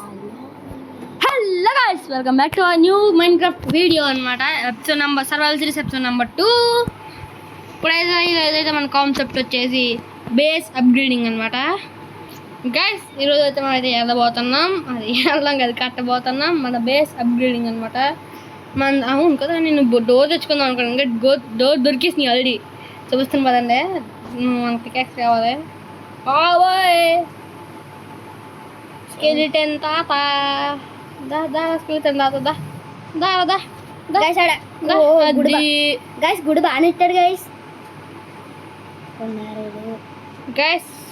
Hello guys, welcome back to our new Minecraft video అనమాట. Episode number survival series episode number 2. ఇప్పుడైతే ఏదైతే మన concept వచ్చేసి base upgrading అనమాట. గైస్ ఈరోజు అయితే మనం అయితే వెళ్ళబోతున్నాం, అది వెళ్ళాం కదా, కట్టబోతున్నాం మన బేస్ అప్గ్రేడింగ్ అనమాట. అవును కదా, నేను డోర్ తెచ్చుకుందాం అనుకోండి, ఇంకా డోర్ దొరికేసినాయి ఆల్రెడీ. చూపిస్తాను పదండి, మనకి పికాక్స్ కావాలి. స్కెలిటన్ తాత, దా స్కెలిటన్ తాత, దా గైస్ గుడి బాగానే ఇట్టాడు గైస్.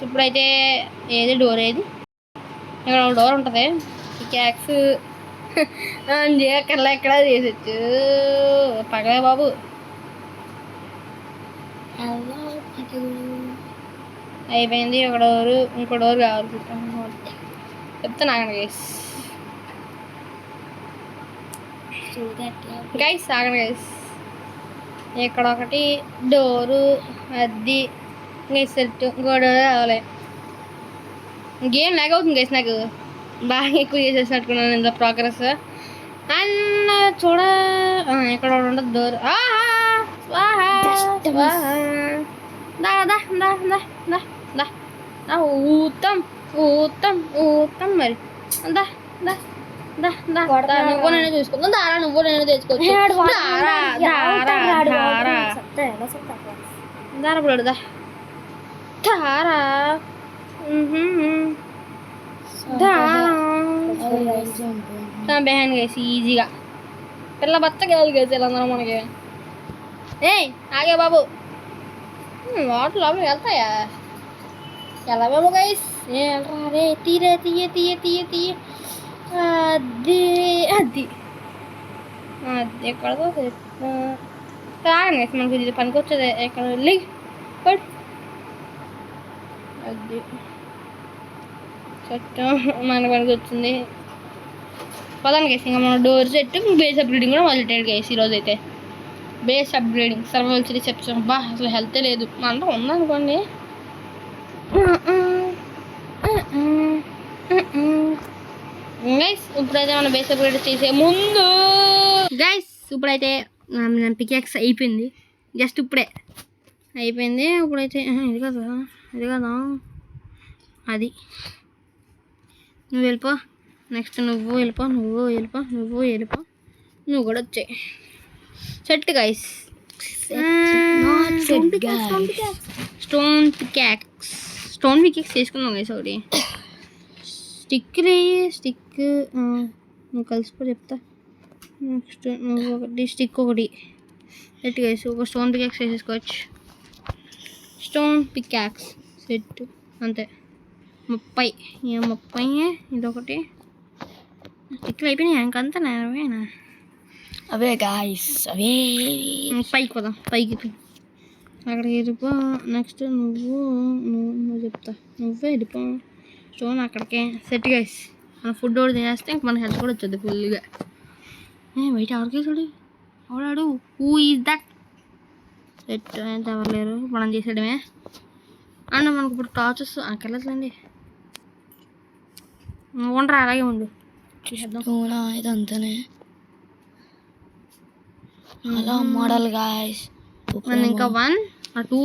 ఇప్పుడైతే ఏది డోర్, ఏది ఇక్కడ ఒక డోర్ ఉంటుంది. పికాక్స్ అక్కడ ఎక్కడ చేసొచ్చు పగలే బాబు. అయిపోయింది ఒక డోరు, ఇంకో డోర్ కావాలి. చెప్తాను ఆగండి గైస్, ఆగండి గైస్. ఇక్కడ ఒకటి డోరు, అది సెట్, ఇంకో డోర్ కావాలి. గేమ్ లాగ్ అవుతుంది గైస్, నాకు బాగా ఎక్కువ చేసేసినట్టుకున్నాను ఇంత ప్రోగ్రెస్. అండ్ చూడ ఇక్కడ ఉండదు డోర్. ఊతం ఊతం ఊతం మరి. నువ్వు నేను చూసుకుందాం. దారా నువ్వు నేను తెచ్చుకోవచ్చు. దారా పడుదా దారా బెహాన్ గేసి ఈజీగా పిల్ల బచ్చగా గేసి వీళ్ళందరూ మనకి. ఏయ్ ఆగే బాబు, వాటర్ లోపలికి వెళ్తాయా? ఎలా బాబు గైస్, రే తీరే తీయ తీయ తీయ తీయ. అది అది అది ఎక్కడదో రాగండి గైస్, మనకు ఇది పనికి వచ్చేది. ఎక్కడ వెళ్ళి పడు అది సెట్ మన పనికి వచ్చింది. పదాన్ని గైస్, ఇంకా మన డోర్ సెట్ బేస్ అప్గ్రేడింగ్ కూడా మొదలెట్టాడు గైస్. ఈరోజు అయితే base upgrading survival series episode. బా అసలు హెల్తే లేదు, మనతో ఉందనుకోండి. గైస్ ఇప్పుడైతే మన బేస్ అప్గ్రేడ్ చేసే ముందు గైస్, ఇప్పుడైతే పికాక్స్ అయిపోయింది. జస్ట్ ఇప్పుడే అయిపోయింది. ఇప్పుడైతే ఇది కదా, ఇది కదా, అది నువ్వు వెళ్ళిపో. నెక్స్ట్ నువ్వు వెళ్ళిపో, నువ్వు వెళ్ళిపో, నువ్వు వెళ్ళిపో, నువ్వు కూడా వచ్చాయి. Set guys. స్టోన్ పికాక్స్ చేసుకున్నాం గైస్. ఒకటి స్టిక్ నువ్వు కలిసిపో చెప్తా. నెక్స్ట్ నువ్వు ఒకటి స్టిక్, ఒకటి సెట్ గైస్. ఒక స్టోన్ పికాక్స్ వేసేసుకోవచ్చు. స్టోన్ పికాక్స్ సెట్ అంతే. 30 ఇదొకటి. స్టిక్లు అయిపోయినాయి ఇంకంతా అవేనా? అవే గాయస్, అవే. పైకి పోదాం, పైకి అక్కడికి వెళ్ళిపో. నెక్స్ట్ నువ్వు చెప్తా, నువ్వే వెళ్ళిపో. స్టోన్ అక్కడికే. Set guys. మన ఫుడ్ కూడా తినేస్తే ఇంక మన హెల్త్ కూడా వచ్చేది ఫుల్గా. బయట ఎవరికే చూడు, ఎవడాడు, హూ ఈజ్ దట్? సెట్ ఎంత ఎవరు లేరు, మనం చేసేయడమే. అండ్ మనకు ఇప్పుడు టార్చెస్ అక్కర్లేదులేండి, ఉండరా అలాగే ఉండు. ఇదంతానే అలా మోడల్ గాయస్. ఇంకా 1 2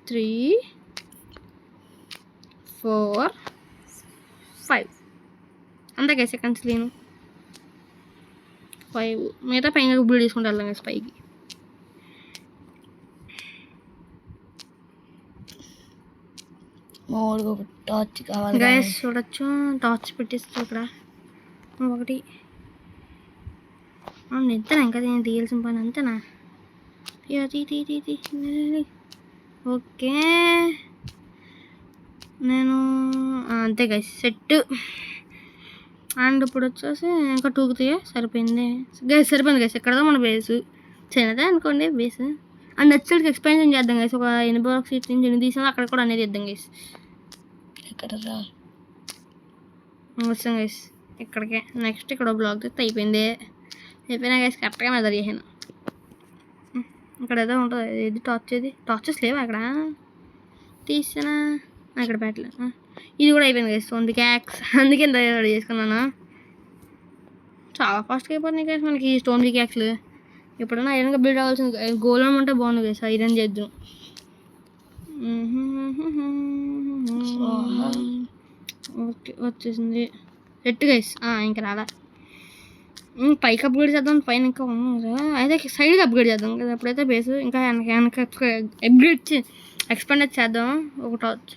3 4 5 అంతే గైస్. సెకండ్స్ లేను 5. మిగతా పైన బ్లూ తీసుకుంటూ వెళ్దాం గైస్ పైకి. టార్చ్ కావాలి గైస్, చూడొచ్చు. టార్చ్ పెట్టేస్తూ ఇక్కడ ఒకటి నిద్ర. ఇంకా నేను తీయాల్సిన పని అంతేనా? ఓకే, నేను అంతే గైస్ సెట్. అండ్ ఇప్పుడు వచ్చేసి ఇంకా 2 సరిపోయింది గైస్. సరిపోయింది గైస్. ఎక్కడదో మన బేస్ చిన్నదే అనుకోండి బేస్. అండ్ నెక్స్ట్ ఎక్స్పాన్షన్ చేద్దాం గైస్. ఒక 80 బాక్స్ నుంచి ఎన్ని తీసామో అక్కడ కూడా అనేది ఇద్దాం గైస్. ఎక్కడ వచ్చాం గైస్ ఇక్కడికే. నెక్స్ట్ ఇక్కడ బ్లాక్ తెస్తే అయిపోయింది. అయిపోయినా గైస్ కరెక్ట్గా మెజర్ చేసాను. ఇక్కడ ఏదో ఉంటుంది, ఇది టార్చ్. ఏది టార్చెస్ లేవా అక్కడ? తీసానా? అక్కడ పెట్టలేదు. ఇది కూడా అయిపోయింది గైస్ స్టోన్ పికాక్స్. అందుకే ఇంత రెడీ చేసుకున్నాను. చాలా ఫాస్ట్గా అయిపోతుంది గైస్ మనకి స్టోన్ పికాక్స్లు. ఎప్పుడైనా ఐరన్గా బిల్డ్ అవ్వాల్సింది గోళం ఉంటే బాగుంది గైస్, ఐరన్ చేద్దాం. ఓకే వచ్చేసింది సెట్ గైస్. ఇంకా రాలా. పైకి అప్గ్రేడ్ చేద్దాం, పైన ఇంకా అయితే సైడ్కి అప్గ్రేడ్ చేద్దాం కదా. అప్పుడైతే బేస్ ఇంకా వెనక అప్గ్రేడ్ ఎక్స్పెండ్ చేద్దాం. ఒక టార్చ్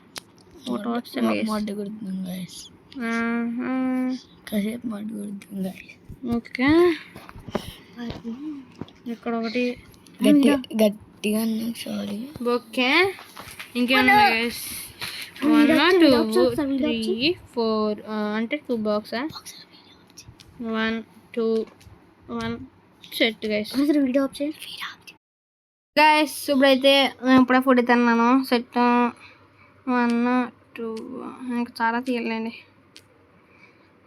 ఓకే. ఇక్కడ ఒకటి గట్టిగా సారీ. ఓకే ఇంకేమన్నా గైస్ 1 2 3 4 అంటే 2 box 1 2 1 set guys. Video guys ఇప్పుడైతే నేను ఇప్పుడే ఫుడ్ తిన్నాను. సెట్ 1 2 ఇంకా చాలా తీయలేండి.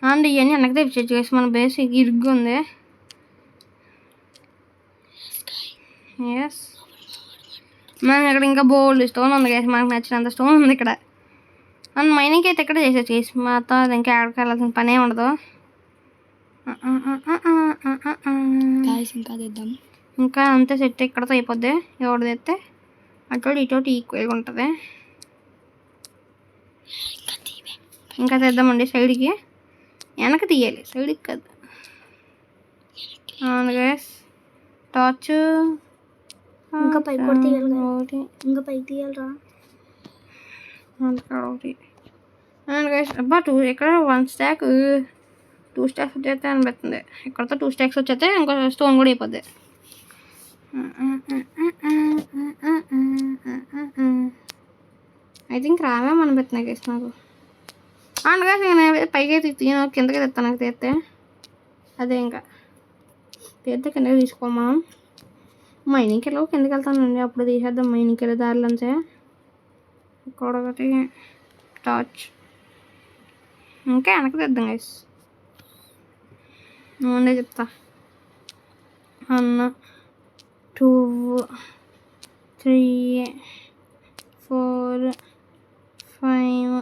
అండ్ ఇవన్నీ వెనక్కి తెప్పించచ్చు గైస్. మన బేస్ ఇరుగ్గా ఉంది. ఎస్ మనం ఇక్కడ ఇంకా బోల్డ్ స్టోన్ ఉంది గైస్. మనకు నచ్చినంత స్టోన్ ఉంది ఇక్కడ. అండ్ మైనింగ్ అయితే ఎక్కడ చేసేది గైస్. మాతో ఇంకా ఎక్కడికి వెళ్ళాల్సిన పనే ఉండదు. ఇంకా తెద్దాం. ఇంకా అంతే సెట్ ఇక్కడతో అయిపోద్ది. ఎవరిది అయితే అటు ఇటు ఈక్వల్గా ఉంటుంది. ఇంకా తెద్దామండి సైడ్కి. వెనక తీయాలి, సైడ్కి కదా. అవును గైస్ టార్చ్ ఇంకా పైకి కూడా తీయాలి. ఒకటి ఇంకా పైకి తీయాలరా ఒకటి. అండ్ గైస్ అబ్బా 2 ఇక్కడ 1 స్టాక్ 2 స్టాక్స్ వచ్చేస్తే అనిపిస్తుంది. ఇక్కడతో 2 స్టాక్స్ వచ్చేస్తే ఇంకో స్టోన్ కూడా అయిపోద్ది. ఐ థింక్ రావేమో అనిపిస్తున్నాయి గైస్ నాకు. అండ్ గైస్ నేను పైకి తీను, కిందకి తెస్తాను. నాకు తీస్తే అదే ఇంకా తీస్తే కిందకి తీసుకోమా. మైనింగ్కి వెళ్ళి కిందకి వెళ్తానండి. అప్పుడు తీసేద్దాం మైనింగ్కి వెళ్ళే దారిలో అంతే. ఇక్కడ ఒకటి టార్చ్ ఇంకా వెనక్కి తెద్దాం గైస్. ముందే చెప్తా. 1 2 3 4 5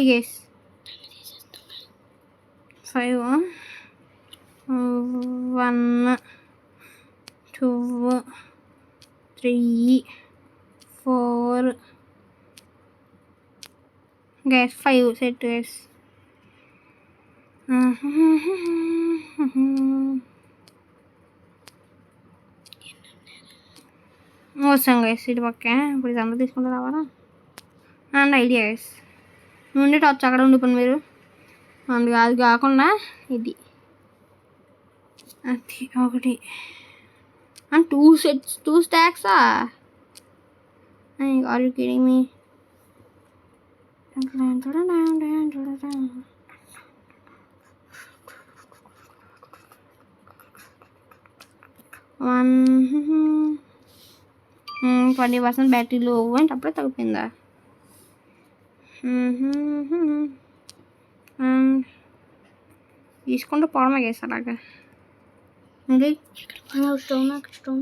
గైస్ 5 1 2 3 4 గైస్ 5 సెట్ గైస్. వస్తాం గైస్ ఇటు పక్కే. ఇప్పుడు ఇదంతా తీసుకుంటూ రావాలా. అండ్ ఐడియా గైస్ నుండి టార్చ్ అక్కడ ఉండిపోయింది మీరు. అండ్ అది కాకుండా ఇది అది ఒకటి అండ్ 2 సెట్స్ 2 స్టాక్సా. Are you kidding me? One 20% battery లో అంటే అప్పుడే తగ్గిపోయిందా. తీసుకుంటూ పోవడమే గేస్ అలాగా. స్టోన్ స్టోన్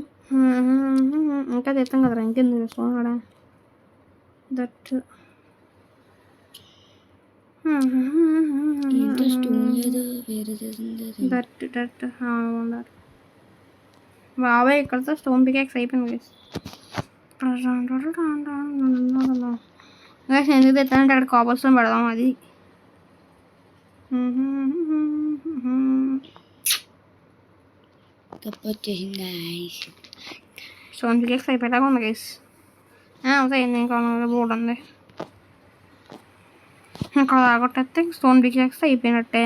ఇంకా తెస్తాం కదరా. ఇంకెందుకు స్టోన్ కూడా దట్ స్టోన్ లేదు వేరే దట్ దట్ ఉండాలి. బాబాయ్ ఇక్కడతో స్టోన్ పికాక్స్ అయిపోయింది గైస్. గైస్ ఎందుకు తెస్తానంటే అక్కడ కాపర్ స్టోన్ పెడదాం. అది తప్పు వచ్చేసింది. స్టోన్ పికాక్స్ అయిపోయేలాగా ఉంది గైస్. అవుతాయింది ఇంకా బోర్డు ఉంది. ఇంకా తాగొట్టేస్తే స్టోన్ పికాక్స్ అయిపోయినట్టే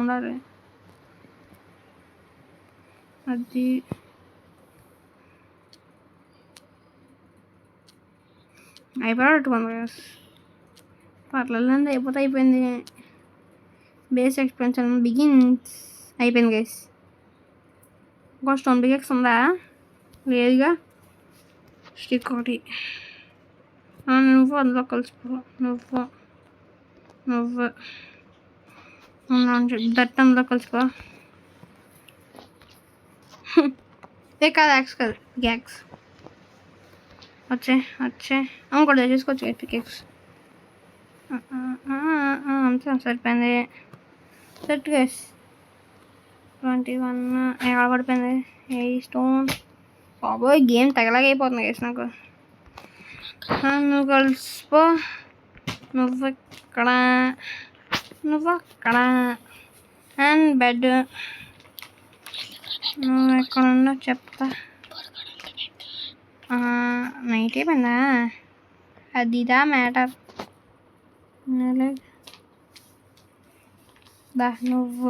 ఉండాలి. అది అయిపోయాడుకోండి గైస్. పర్లేదు అయిపోతే అయిపోయింది. బేస్ ఎక్స్పెన్షన్ బిగిన్స్ అయిపోయింది గైస్. ఇంకో స్టోన్ పికాక్స్ ఉందా? లేదుగా. స్టిక్ ఒకటి. నువ్వు అందులో కలిసిపో. నువ్వు దట్ అందులో కలిసిపో. కాదు యాక్స్ కాదు గ్యాక్స్ వచ్చే ఇంకోటి తెచ్చేసుకోవచ్చు పికెక్స్. అంతే సరిపోయింది. సెట్ గైస్ 21 ఎక్కడ పడిపోయింది. ఏ స్టోన్ బాబోయ్ గేమ్ తగలాగైపోతుంది గైస్ నాకు. నువ్వు కలిసిపో, నువ్వు ఇక్కడ, నువ్వు అక్కడ. అండ్ బెడ్ నువ్వు ఎక్కడున్నా చెప్తా. నైట్ అయిపోయిందా, అదిదా మ్యాటర్. దా నువ్వు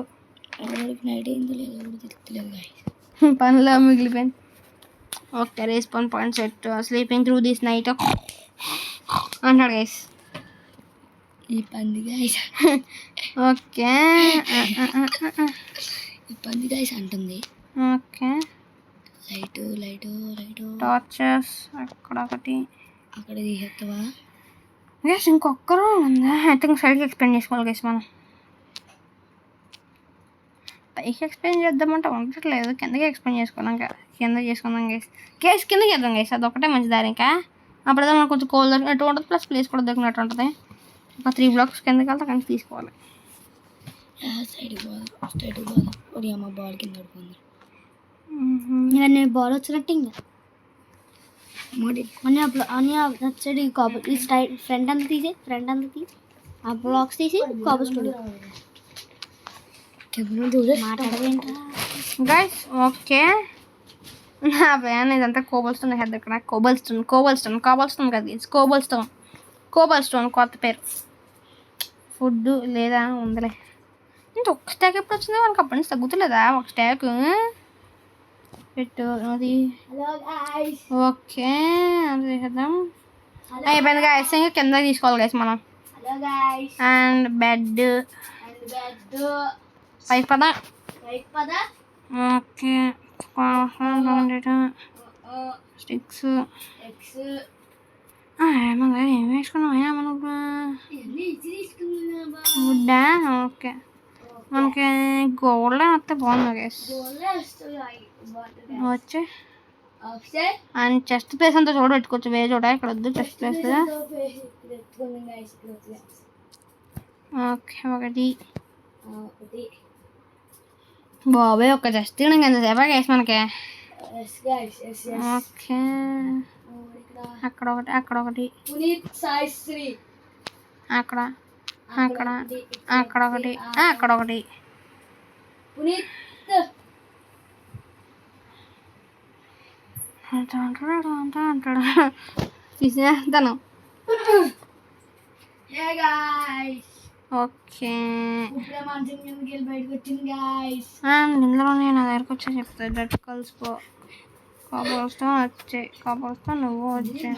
నైట్ అయిందో లేదో కూడా తెలుస్తలేదు గైస్. పనిలో మిగిలిపోయింది. Okay response point set sleeping through this night అంటాడు గైస్ ఈ పంది గైస్. ఓకే ఈ పంది గైస్ అంటుంది. Okay light light light tortures అక్కడ ఒకటి. అక్కడ తీసేస్తావా గైస్? ఇంకొక్కరు ఉందా? ఐ థింక్ సైడ్కి ఎక్స్ప్లెయిన్ చేసుకోవాలి గైస్. మనం పైకి ఎక్స్ప్లెయిన్ చేద్దామంటే ఉండట్లేదు, కిందకి ఎక్స్ప్లెయిన్ చేసుకున్నాం కదా. కింద చేసుకుందాం గైస్. కిందకి చేద్దాం గైస్, అదొకటే మంచి దారి. ఇంకా అప్పుడైతే మనకు కొంచెం కోల్ దొరికినట్టు ఉంటుంది, ప్లస్ ప్లేస్ కూడా దొరికినట్టు ఉంటుంది. ఒక 3 blocks కిందకి వెళ్తే అక్కడికి తీసుకోవాలి. సైడ్కి పోదు, స్ట్రైట్కి పోదు. ఒడి అమ్మ బాల్ కింద పడుకుంది. ఇంకా నేను బాల్ వచ్చినట్టు ఇంకా మోడీ అని సైడ్ ఈ కాబుల్ ఈ స్ట్రైట్ ఫ్రంట్ అంతా తీసి ఆ బ్లాక్స్ తీసి కాబుల్ స్టూడియో మాట్లాడవేంట్రా గైస్. ఓకే నా భయాన్ని ఇదంతా కోబల్స్టోన్ హెడ్. ఇక్కడ కోబల్స్టోన్ కదా, కోబల్స్టోన్ కొత్త పేరు. ఫుడ్ లేదా ఉందిలే. ఇంత ఒక్క స్టాక్ ఎప్పుడు వచ్చింది మనకు? అప్పటి నుంచి తగ్గుతలేదా ఒక స్టాక్? పెట్టు అది. ఓకే అది చేద్దాం. అయిపోయింది గైస్, ఇంకా కింద తీసుకోవాలి గైస్ మనం. అండ్ బెడ్ పైకి పద. ఓకే స్టిక్స్ ఏం వేసుకున్నాం అయినా మనకు వుడ్డా? ఓకే మనకి గోల్డ్ వస్తే బాగుంది గైస్. వచ్చి అండ్ చెస్ట్ ప్లేస్ అంతా చోట పెట్టుకోవచ్చు, వేరే చోట. ఇక్కడ వద్దు చెస్ట్ ప్లేస్. ఓకే ఒకటి బాబాయ్ ఒక చెస్ట్ తినక ఎంతసేపా గైస్ మనకి. ఓకే అక్కడ ఒకటి, అక్కడ ఒకటి, అక్కడ అక్కడ అక్కడ ఒకటి, అక్కడ ఒకటి. అంటాడు తీసేస్తాను. ఓకే ఇందులో నేను నా దగ్గరకు వచ్చి చెప్తాను. డట్ కలిసిపో, కాబల్స్టోన్ వచ్చే, కాబల్స్టోన్ నువ్వు వచ్చే,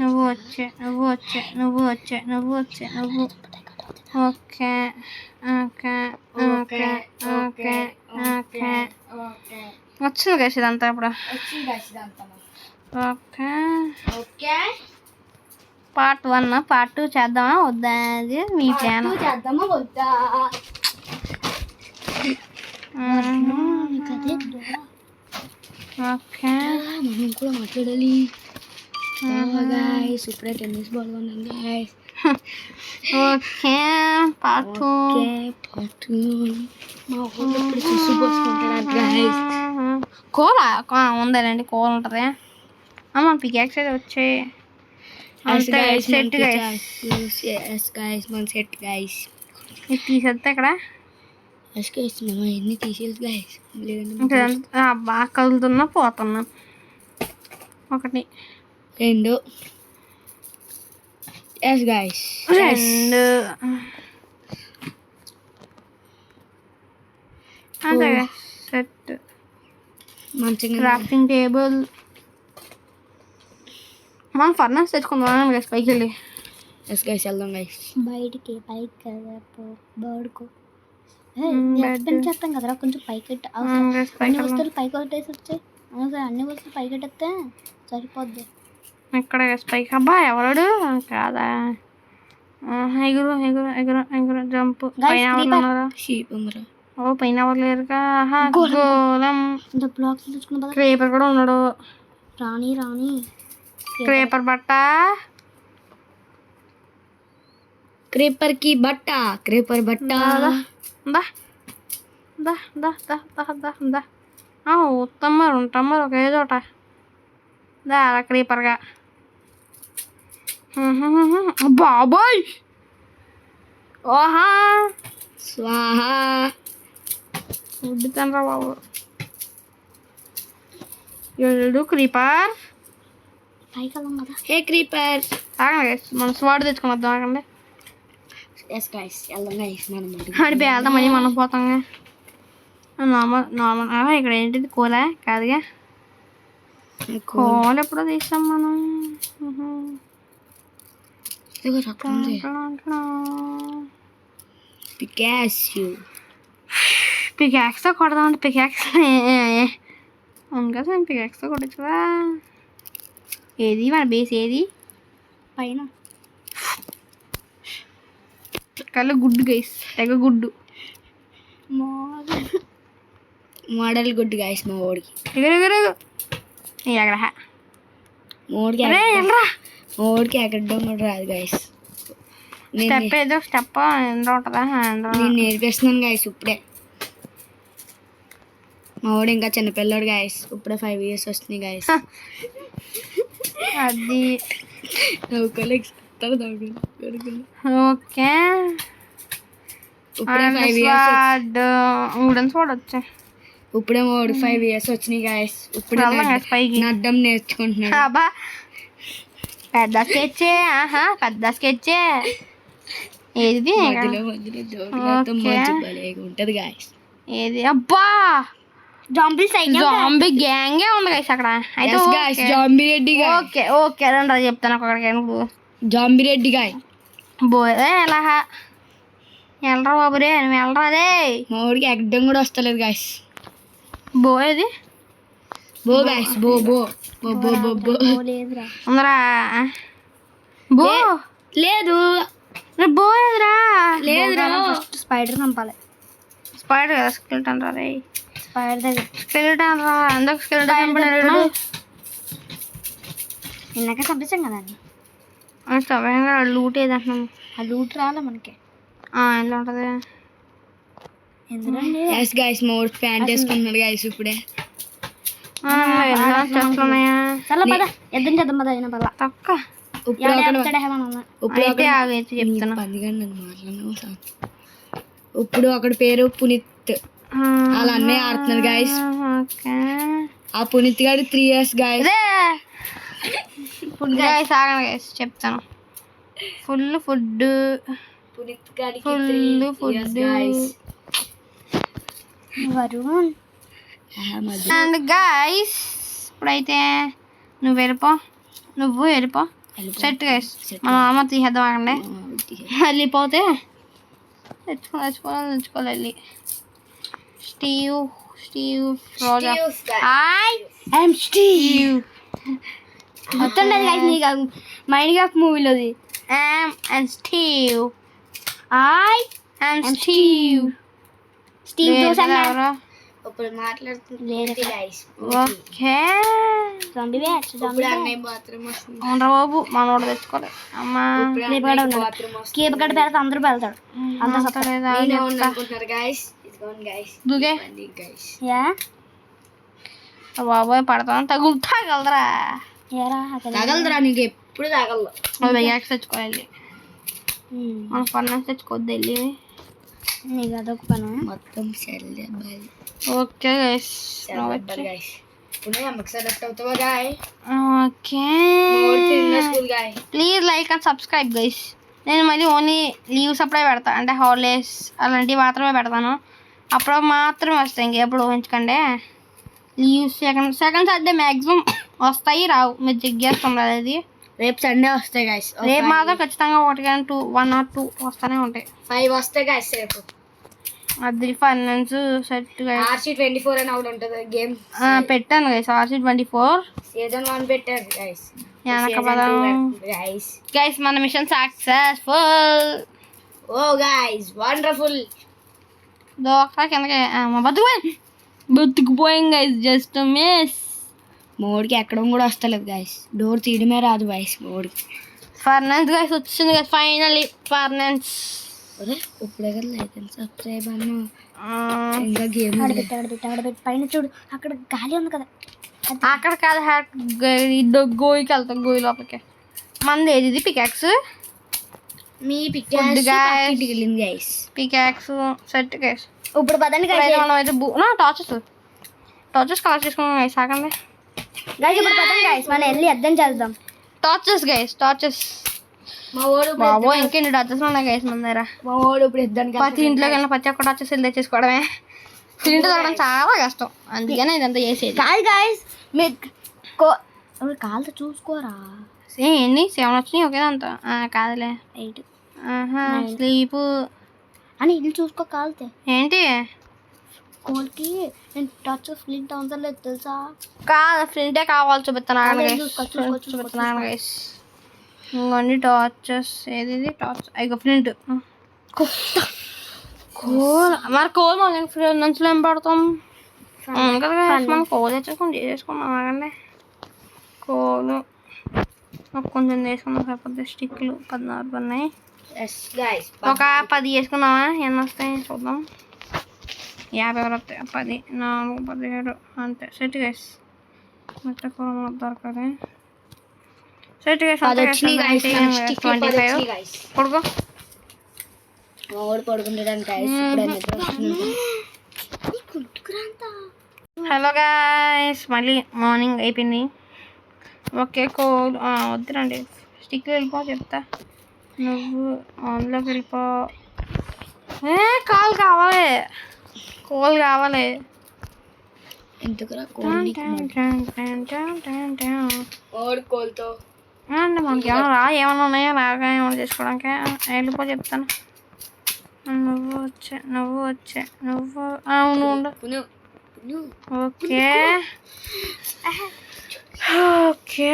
నువ్వు వచ్చే, నువ్వు వచ్చే, నువ్వు వచ్చే, నువ్వు వచ్చే, నువ్వు. Okay okay okay okay okay వచ్చింది గైస్ ఇదంతా ఇప్పుడు. ఓకే పార్ట్ 1 పార్ట్ 2 చేద్దామా వద్దా? అది మీ ప్లాన్. చేద్దామా వద్దా? ఓకే మనం కూడా మాట్లాడాలి. సూపర్ టెన్నిస్ బాల్ కొన్నాను గైస్. ఓకే పార్ట్ 2 మా ఊళ్ళో ఇప్పుడు చూసి పోసుకుంటాడు గైస్. కోల ఉందండి, కోల ఉంటుంది. అమ్మ పికాక్స్ అయితే వచ్చాయి. సెట్ గైస్ మన సెట్ గైస్. ఇది తీసేస్తే ఇక్కడ ఎన్ని తీసేది గైస్, లేదంటే బాగా కదులుతున్నా పోతున్నా. ఒకటి 2 ఎస్ గైస్ 2 అంతే సెట్. మంచిగా క్రాఫ్టింగ్ టేబుల్ మనం ఫర్నాస్ తెచ్చుకుందాం గైస్ పైకి వెళ్ళి. ఎస్ గైస్ వెళ్దాం గైస్. బయటికి పైకి కదా బర్డ్కో చేస్తాం కదరా కొంచెం పైకి అన్ని వస్తువులు పైకి కొట్టేసి వచ్చాయి. అన్ని వస్తువులు పైకి కట్టేస్తే సరిపోద్ది. ఇక్కడ పైకి అబ్బా ఎవడు కాదా? ఎగురు ఎగురు ఎగురు ఎగురు జంప్. ఓ పైన ఎవరు లేరుగా. గోళం బ్లాక్స్ తెచ్చుకున్నా. క్రేపర్ కూడా ఉన్నాడు. రాణి క్రేపర్ బట్ట క్రీపర్ కి బట్ట క్రీపర్ బట్ట దా దా దా దా దా దా దా తమ్మరు ఒకే చోట దా అలా క్రీపర్గా బాబాయ్ ఓహా స్వాహా ఉడ్డుతానరా బాబు ఎల్లు క్రీపర్ పైకి వెళ్దాం కదా హే క్రీపర్ మనం స్వాడ్ తెచ్చుకుని వద్దాం ఆగండి ఎస్ గైస్ వెళ్దాం గైస్ మనం ఆడిపోయి వెళ్దామని మనం పోతాం నార్మల్ ఇక్కడ ఏంటిది కూల కాదుగా కోల్ ఎప్పుడో తీసాం మనం పికాక్స్తో కొడదామంటే పికాక్స్ అవును కదా నేను పికాక్స్తో కొట్టచ్చురా ఏది మన బేస్ ఏది పైన కళ్ళు గుడ్డు గైస్ తెగ గుడ్డు మోడల్ గుడ్ గైస్ మా ఓడికి ఎగురు ఎగర మోడికి మోడికి ఎక్కడం కూడా రాదు గైస్ స్టెప్ ఏదో స్టెప్ ఎంత ఉంటుందా నేను నేర్పిస్తున్నాను గైస్ ఇప్పుడే మా వాడు ఇంకా చిన్నపిల్లడు గైస్ ఇప్పుడే 5 years వస్తుంది గైస్ అది ఓకే ఇప్పుడే 5 years వుడెన్ స్వాడ్ వచ్చాయి ఇప్పుడే మా వాడు 5 years వచ్చినాయి గైస్ ఇప్పుడే పైకి నడ్డం నేర్చుకుంటున్నాడు అబ్బా పెద్ద స్కెచ్చే పెద్ద స్కెచ్చే ఏది ఉంటది గాయస్ ఏది అబ్బా జాంబీ గ్యాంగే ఉంది గైస్ అక్కడ అయితే జాంబీ రెడ్డి ఓకే ఓకే రండి చెప్తాను అక్కడికి నువ్వు జాంబీ రెడ్డి గాయ్ బోరే ఎలా వెళ్ళరా బాబు రే నువ్వు వెళ్ళరా రే మా ఊడికి ఎక్కడం కూడా వస్తలేదు గాయస్ బో ఏది బో గాయస్ బో బో బో బో బో బో ఉందరా బో లేదు బో ఏదిరా లేదురా ఫస్ట్ స్పైడర్ చంపాలి స్పైడర్ కదా స్కెల్టన్ రా రే స్పైడర్ దగ్గర స్కెల్టన్ రా అందరికి స్కెల్టన్ చంపడాడు ఇందాక చంపేసాం కదా సమయంగా లూట్ ఏదంటున్నాము ఆ లూట్ రాలే మనకి ఎంత ఉంటుంది ఎస్ గైస్ మా ఊరు ప్యాంట్ వేసుకుంటున్నాడు గైస్ ఇప్పుడే తక్కువ ఇప్పుడు ఒకటి పేరు పునీత్ వాళ్ళ అన్నయ్య ఆడుతున్నాడు గైస్ ఆ పునీత్ గారు 3 years గైస్ ఫుడ్ గైస్ ఆగండి గైస్ చెప్తాను ఫుల్ ఫుడ్ పునీత్ గారికి full food Varun and guys ఇప్పుడైతే నువ్వు వెళ్ళిపో సెట్ గైస్ మనం అమ్మ తీసేద్దాం ఆగండి వెళ్ళిపోతే తెచ్చుకోవాలి స్టీవ్ రోజా ఐఎమ్ స్టీవ్ మొత్తం నీకు మైండ్ క్రాఫ్ట్ మూవీలోది అండ్ స్టీవ్ స్టీవ్ ఇప్పుడు మాట్లాడుతుంది ఓకే అవునరా బాబు మనోడు తెచ్చుకోలేదు అమ్మా కీపగడ్డ పెడతా అందరూ వెళ్తాడు దుగే బాబోయ్ పడతాను తగులుతాగలరా తగలదురా నీకు ఎప్పుడు తగలదు వెయ్యాక్స్ తెచ్చుకోవాలి మన ఫర్నాన్స్ తెచ్చుకోవద్దు వెళ్ళి నీకు అదొక పని మొత్తం okay guys okay please like and subscribe guys నేను మళ్ళీ ఓన్లీ లీవ్స్ అప్పుడే పెడతాను అంటే హాలిడేస్ అలాంటివి మాత్రమే పెడతాను అప్పుడు మాత్రమే వస్తాయి ఇంకెప్పుడు ఊహించకండి లీవ్స్ సెకండ్ సాటర్డే మ్యాక్సిమం వస్తాయి రావు మీరు చెక్ చేస్తాం అది రేపు సండే వస్తాయి గైస్ రేపు మాత్రం ఖచ్చితంగా 1 or 2 వస్తూనే ఉంటాయి 5 వస్తాయి గైస్ రేపు అది ఫైనాన్స్ సెట్ RC24 అని ఒకటి ఉంటుంది గేమ్ పెట్టాను గైస్ RC24 సీజన్ 1 పెట్టారు గైస్ గైస్ మన మిషన్ సక్సెస్ఫుల్ ఓ గైస్ వండర్ఫుల్ దోక కిందకి బతుకుపోయాం గైస్ జస్ట్ మిస్ మోడికి ఎక్కడం కూడా వస్తలేదు గైస్ డోర్ తీయడమే రాదు గైస్ మోడికి ఫర్నాన్స్ గైస్ వచ్చింది కదా ఫైనల్లీ ఫర్నాన్స్. ఇప్పుడే కదా లైక్ అండ్ సబ్స్క్రైబ్ అన్న ఇంకా గేమ్ ఆడబెట్టి పైన చూడు అక్కడ గాలి ఉంది కదా అక్కడ కాదు గోయికి వెళ్తాం గోయి లోపలికి. మంది ఏది ఇది peacocks me guys peacocks set guys. ఇప్పుడు పదండి మనం అయితే టార్చెస్ కలెక్ట్ చేసుకున్నాం గైస్. ఆగండి గైస్ ఇప్పుడు పదండి గైస్ మనం వెళ్ళి అర్థం చేద్దాం. Torches guys torches. మా వాడు బాబో ఇంకెన్ని టార్చెస్ ఉన్నాయి గైస్ మన దగ్గర. మా వాడు ఇప్పుడు ఇద్దానికి ప్రతి ఇంట్లోకి వెళ్ళిన ప్రతి ఒక్క టార్చెస్ వెళ్ళి తెచ్చేసుకోవడమే. సిలిండర్ తగ్గడం చాలా కష్టం అందుకనే ఇదంతా చేసేది. కాదు గైస్ మీకు కాలుతో చూసుకోరా. ఎన్ని 7 వచ్చినాయి ఒకేదంతా కాదులే 8 స్లీప్ అని ఇల్లు చూసుకో కాలితే ఏంటి కోల్కి నేను టచ్ ఫ్లింట్ అవసరం లేదు తెలుసా. కాదు ఫ్లింటే కావాలి చూపిస్తున్నాను చూపిస్తున్నాను గైస్. ఇంకోండి టార్చెస్ ఏది టార్చ్ ఇక ఫ్లింట్ కోల్ మరి కోల్ మనం నంచులో ఏం పడతాం కదా మనం కోల్ చేసుకున్నాం ఆగండి. కోలు కొంచెం వేసుకున్నాం సరిపోతే స్టిక్లు 16 ఉన్నాయి. ఒక 10 వేసుకున్నామా ఎన్ని వస్తాయి చూద్దాం. 50 వరకు వస్తాయి. 10 4 17 అంతే సెట్ గైస్. మొత్తం కూర మనకు దొరకదు సెట్ గైస్. 25 పడుకో హలో గైస్ మళ్ళీ మార్నింగ్ అయిపోయింది. ఓకే కోల్ వద్దురండి స్టిక్లు వెళ్ళిపో చెప్తా. నువ్వు ఆన్లోకి వెళ్ళిపో. కాల్ కావాలి కోల్ కావాలి. కోల్తో అండి మనకి ఏమన్నా ఏమన్నా ఉన్నాయో రాగా ఏమన్నా చేసుకోవడానికి వెళ్ళిపో చెప్తాను. నువ్వు వచ్చే అవును ఉండు. ఓకే ఓకే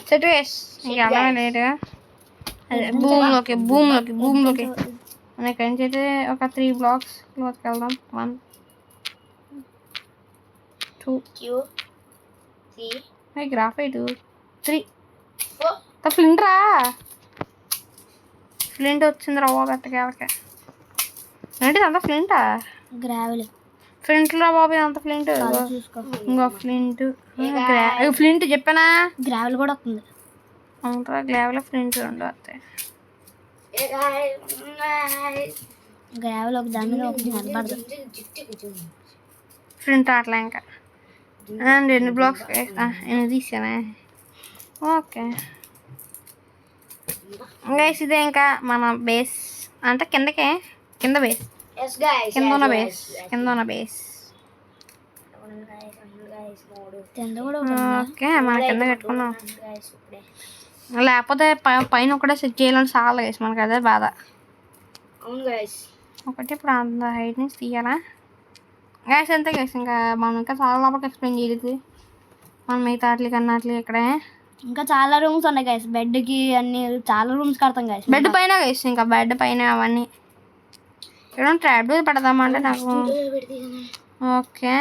సెట్ వేస్ ఇంకా అలాగే లేటుగా అదే భూమిలోకి మనకి నుంచి అయితే ఒక 3 బ్లాక్స్ లోకి వెళ్దాం. 1 2 గ్రాఫైట్ 3 ఫ్లింట్ రా ఫ్లింట్ వచ్చింది రా బాబు ఎట్టకేళ్ళకి. ఏంటి అంత ఫ్లింటా గ్రావెల్ ఫ్లింట్లో బాబు అంత ఫ్లింట్. ఇంకో ఫ్లింట్ చెప్పానా గ్రావెల్ కూడా వస్తుంది. అవునరా గ్రావెల్ ఫ్లింట్ 2 వస్తాయి. గ్రావెల్ ఒక దాని మీద ఒకటి నిలబడదు. ఫ్లింట్ అట్లా ఇంకా అండ్ ఎన్ని బ్లాక్స్ ఎన్ని తీసానా. ఓకే గైస్ ఇదే ఇంకా మన బేస్ అంటే కింద బేస్ కింద ఉన్న బేస్ ఓకే మన కింద కట్టుకున్నాం. లేకపోతే పైన ఒకటే సెట్ చేయాలని చాలా గైస్ మనకి అదే బాధ. ఒకటి ఇప్పుడు అంత హైట్ నుంచి తీయాలా గైస్ అంతే గైస్. ఇంకా మనం ఇంకా చాలా లోపలికి ఎక్స్ప్లెయిన్ చేయలేదు. మనం మిగతా అట్లకి అన్నట్లు ఇక్కడే ఇంకా చాలా రూమ్స్ ఉన్నాయి గైస్. బెడ్కి అన్ని చాలా రూమ్స్ కడతాం గైస్. బెడ్ పైన గైస్ ఇంకా బెడ్ పైన అవన్నీ ఇక్కడ ట్రాప్ డోర్ పెడదామంటే నాకు ఓకే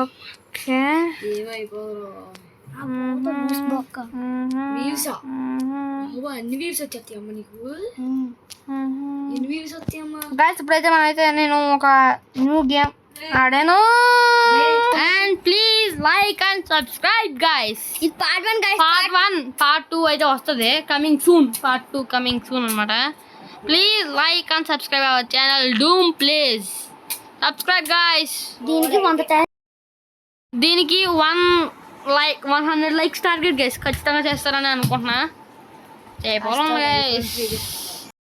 ఓకే ఇప్పుడైతే మనమైతే నేను ఒక న్యూ గేమ్ ఆడాను. And please like and subscribe guys. ఇది పార్ట్ 1 గైస్. పార్ట్ 2 అయితే వస్తుంది coming soon. Part 2 coming soon అనమాట. Please like and subscribe our channel Doom please subscribe guys. దీనికి 100 లైక్స్ టార్గెట్ గైస్ ఖచ్చితంగా చేస్తారని అనుకుంటున్నా. చేయపోవడం గైస్.